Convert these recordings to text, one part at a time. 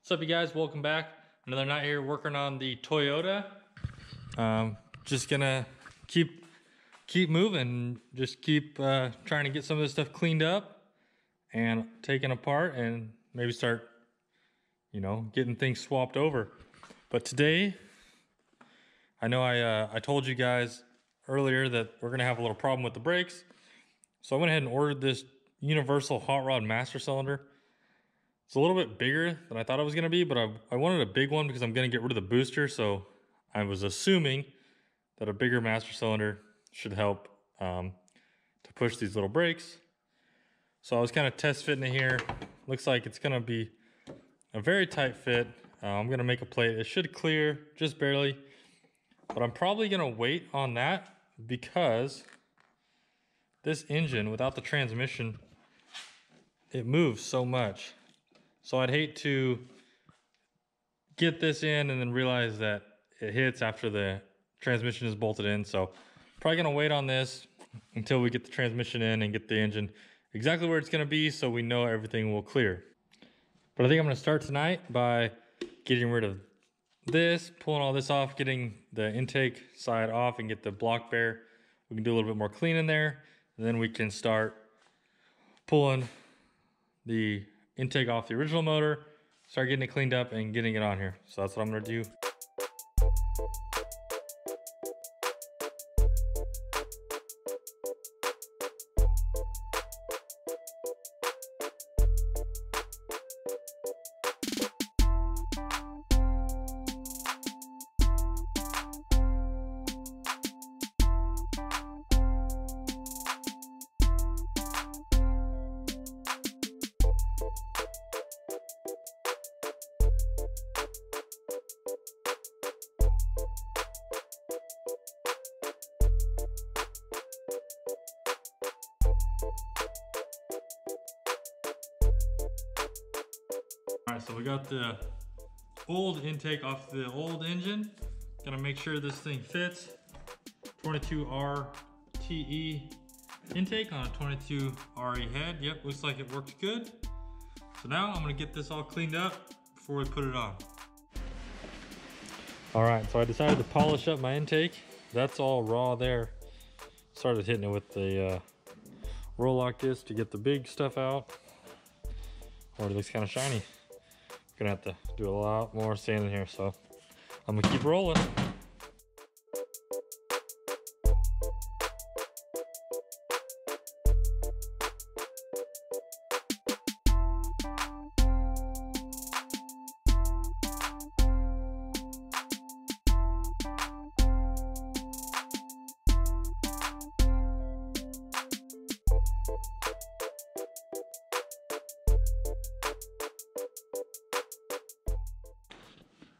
What's up, you guys? Welcome back. Another night here working on the Toyota. Just gonna keep moving. Just keep trying to get some of this stuff cleaned up and taken apart, and maybe start, getting things swapped over. But today, I know I told you guys earlier that we're gonna have a little problem with the brakes, so I went ahead and ordered this universal hot rod master cylinder. It's a little bit bigger than I thought it was going to be, but I wanted a big one because I'm going to get rid of the booster. So I was assuming that a bigger master cylinder should help to push these little brakes. So I was kind of test fitting it here. Looks like it's going to be a very tight fit. I'm going to make a plate. It should clear just barely, but I'm probably going to wait on that because this engine without the transmission, it moves so much. So I'd hate to get this in and then realize that it hits after the transmission is bolted in. So probably gonna wait on this until we get the transmission in and get the engine exactly where it's gonna be so we know everything will clear. But I think I'm gonna start tonight by getting rid of this, pulling all this off, getting the intake side off and get the block bare. We can do a little bit more clean in there. And then we can start pulling the intake off the original motor, start getting it cleaned up and getting it on here. So that's what I'm gonna do. All right, so we got the old intake off the old engine. Gonna make sure this thing fits. 22 RTE intake on a 22 RE head. Yep, looks like it works good. So now I'm gonna get this all cleaned up before we put it on. All right, so I decided to polish up my intake. That's all raw there. Started hitting it with the roll lock disc to get the big stuff out. Already looks kind of shiny. Gonna have to do a lot more sanding here, so I'm gonna keep rolling.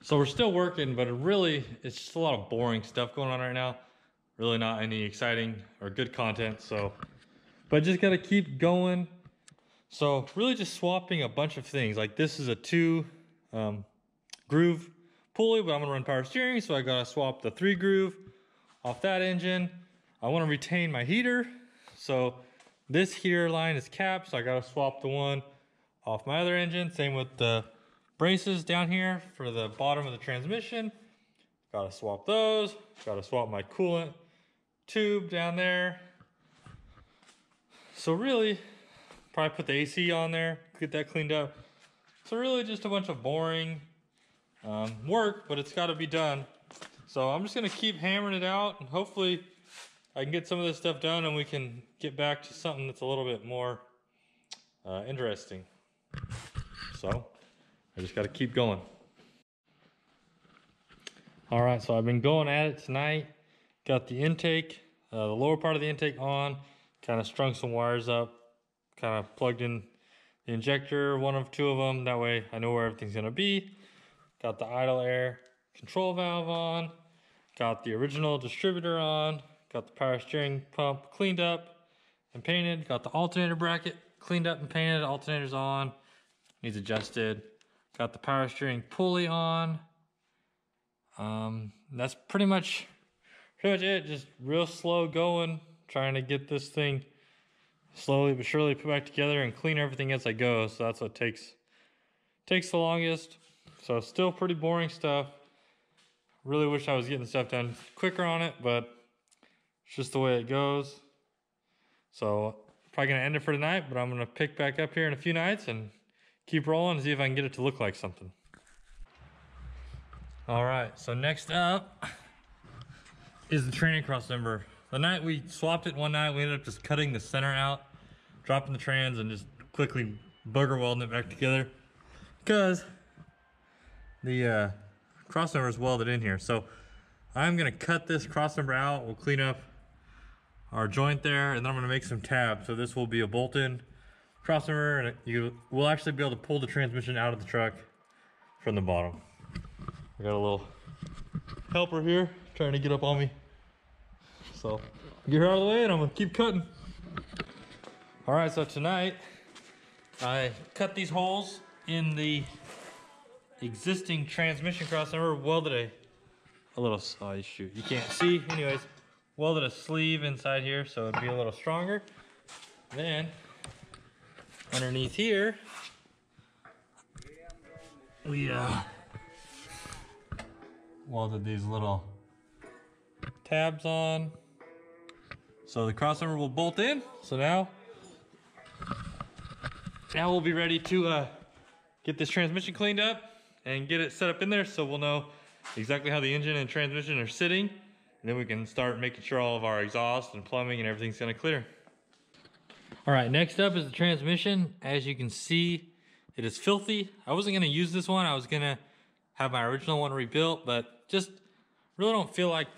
So we're still working, but it's just a lot of boring stuff going on right now. Really not any exciting or good content, but just gotta keep going. So really just swapping a bunch of things. Like this is a 2 groove pulley, but I'm gonna run power steering, so I gotta swap the 3 groove off that engine. I wanna retain my heater. So this heater line is capped, so I gotta swap the one off my other engine. Same with the braces down here for the bottom of the transmission. Gotta swap those. Gotta swap my coolant tube down there. So really, probably put the AC on there, get that cleaned up. So really just a bunch of boring work, but it's gotta be done. So I'm just gonna keep hammering it out, and hopefully I can get some of this stuff done and we can get back to something that's a little bit more interesting. So I just got to keep going. All right, so I've been going at it tonight. Got the intake, the lower part of the intake on, kind of strung some wires up, kind of plugged in the injector, one of 2 of them. That way I know where everything's gonna be. Got the idle air control valve on, got the original distributor on, got the power steering pump cleaned up and painted, got the alternator bracket cleaned up and painted, alternator's on, needs adjusted. Got the power steering pulley on. That's pretty much it. Just real slow going, trying to get this thing slowly but surely put back together and clean everything as I go. So that's what takes the longest. So still pretty boring stuff. Really wish I was getting stuff done quicker on it, but it's just the way it goes. So probably gonna end it for tonight, but I'm gonna pick back up here in a few nights and keep rolling and see if I can get it to look like something. All right, so next up is the training crossmember. The night we swapped it one night, we ended up just cutting the center out, dropping the trans, and just quickly bugger welding it back together because the crossmember is welded in here. So I'm gonna cut this crossmember out. We'll clean up our joint there, and then I'm gonna make some tabs. So this will be a bolt-in crossmember, and you will actually be able to pull the transmission out of the truck from the bottom. I got a little helper here trying to get up on me. So get her out of the way and I'm gonna keep cutting. All right, so tonight I cut these holes in the existing transmission crossmember, welded a little, oh shoot, you can't see. Anyways, welded a sleeve inside here so it'd be a little stronger. Then underneath here, we welded these little tabs on. So the crossmember will bolt in. So now we'll be ready to get this transmission cleaned up and get it set up in there so we'll know exactly how the engine and transmission are sitting. And then we can start making sure all of our exhaust and plumbing and everything's gonna clear. All right, next up is the transmission. As you can see, it is filthy. I wasn't gonna use this one. I was gonna have my original one rebuilt, but just really don't feel like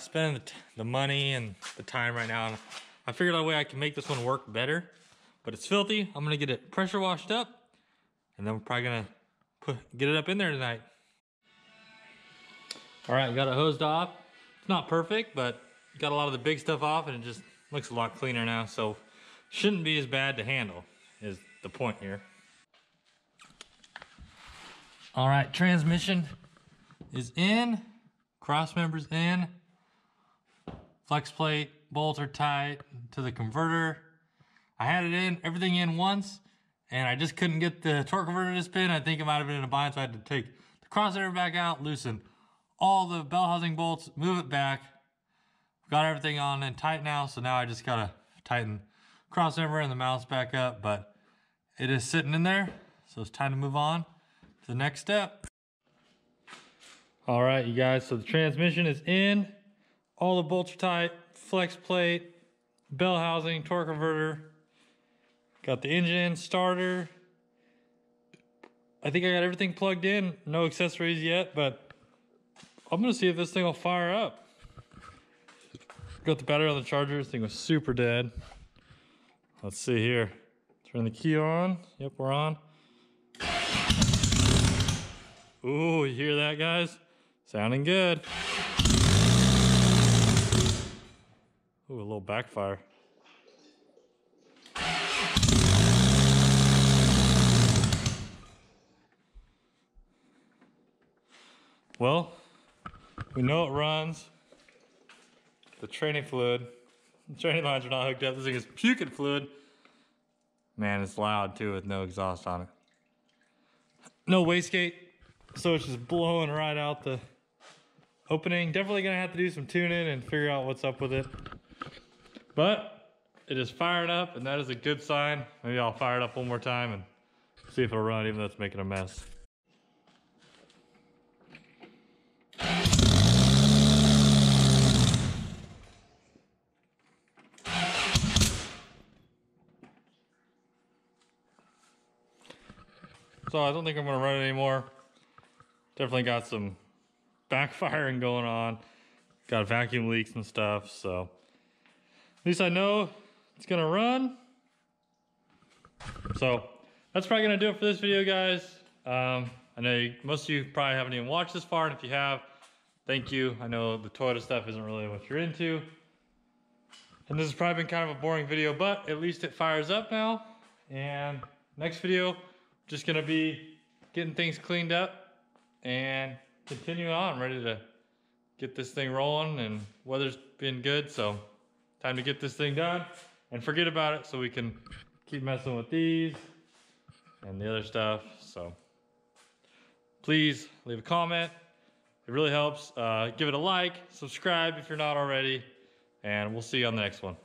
spending the money and the time right now. And I figured out a way I can make this one work better, but it's filthy. I'm gonna get it pressure washed up, and then we're probably gonna get it up in there tonight. All right, got it hosed off. It's not perfect, but got a lot of the big stuff off, and it just looks a lot cleaner now. So shouldn't be as bad to handle is the point here. All right, transmission is in, crossmember's in, flex plate, bolts are tight to the converter. I had it in, everything in once, and I just couldn't get the torque converter to spin. I think it might have been in a bind, so I had to take the crossmember back out, loosen all the bell housing bolts, move it back. Got everything on and tight now, so now I just gotta tighten crossmember and the mounts back up, but it is sitting in there, so it's time to move on to the next step. All right, you guys, so the transmission is in, all the bolts are tight, flex plate, bell housing, torque converter, got the engine, starter. I think I got everything plugged in, no accessories yet, but I'm gonna see if this thing will fire up. Got the battery on the charger, this thing was super dead. Let's see here. Turn the key on, yep, we're on. Ooh, you hear that, guys? Sounding good. Ooh, a little backfire. Well, we know it runs. The training fluid, the training lines are not hooked up. This thing is puking fluid. Man, it's loud too with no exhaust on it. No wastegate, so it's just blowing right out the opening. Definitely gonna have to do some tuning and figure out what's up with it. But it is firing up, and that is a good sign. Maybe I'll fire it up one more time and see if it'll run, even though it's making a mess. So I don't think I'm gonna run it anymore. Definitely got some backfiring going on. Got vacuum leaks and stuff, so at least I know it's gonna run. So that's probably gonna do it for this video, guys. I know most of you probably haven't even watched this far, and if you have, thank you. I know the Toyota stuff isn't really what you're into. And this has probably been kind of a boring video, but at least it fires up now. And next video, just gonna be getting things cleaned up and continuing on, ready to get this thing rolling, and weather's been good, so time to get this thing done and forget about it so we can keep messing with these and the other stuff. So please leave a comment. It really helps. Give it a like, subscribe if you're not already, and we'll see you on the next one.